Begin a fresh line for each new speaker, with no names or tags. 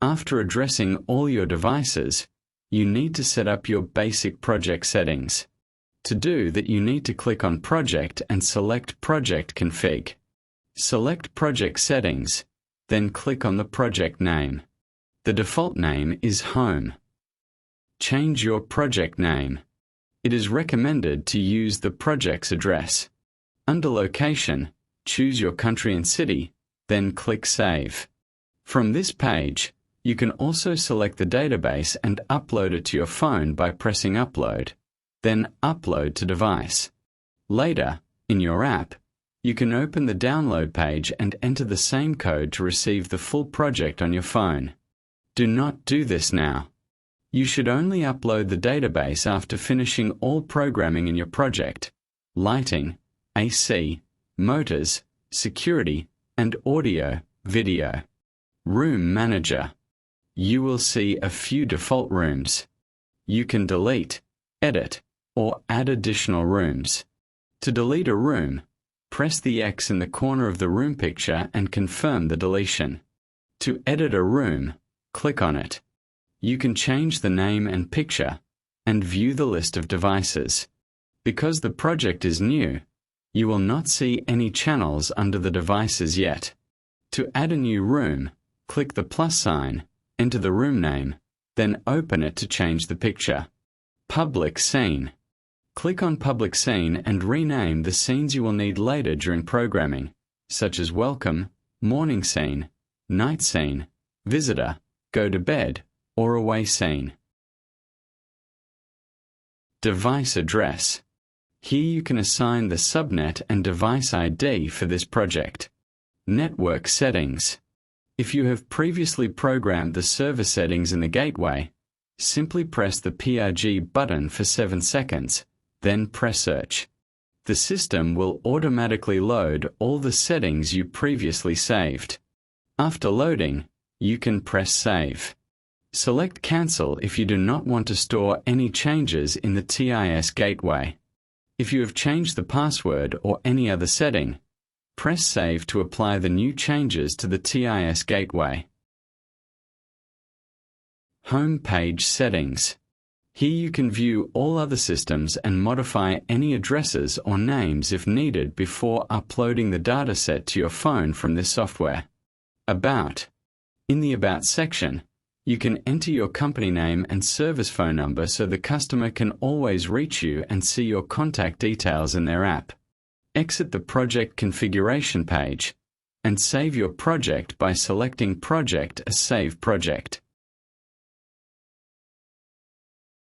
After addressing all your devices, you need to set up your basic project settings. To do that, you need to click on Project and select Project Config. Select Project Settings, then click on the project name. The default name is Home. Change your project name. It is recommended to use the project's address. Under Location, choose your country and city, then click Save. From this page, you can also select the database and upload it to your phone by pressing Upload, then Upload to Device. Later, in your app, you can open the download page and enter the same code to receive the full project on your phone. Do not do this now. You should only upload the database after finishing all programming in your project: lighting, AC, motors, security, and audio, video. Room Manager. You will see a few default rooms. You can delete, edit, or add additional rooms. To delete a room, press the X in the corner of the room picture and confirm the deletion. To edit a room, click on it. You can change the name and picture, and view the list of devices. Because the project is new, you will not see any channels under the devices yet. To add a new room, click the plus sign, enter the room name, then open it to change the picture. Public Scene. Click on Public Scene and rename the scenes you will need later during programming, such as Welcome, Morning Scene, Night Scene, Visitor, Go to Bed, or Away Scene. Device Address. Here you can assign the subnet and device ID for this project. Network Settings. If you have previously programmed the server settings in the gateway, simply press the PRG button for 7 seconds, then press Search. The system will automatically load all the settings you previously saved. After loading, you can press Save. Select Cancel if you do not want to store any changes in the TIS gateway. If you have changed the password or any other setting, press Save to apply the new changes to the TIS gateway. Home Page Settings. Here you can view all other systems and modify any addresses or names if needed before uploading the dataset to your phone from this software. About. In the About section, you can enter your company name and service phone number so the customer can always reach you and see your contact details in their app. Exit the project configuration page and save your project by selecting Project as Save Project.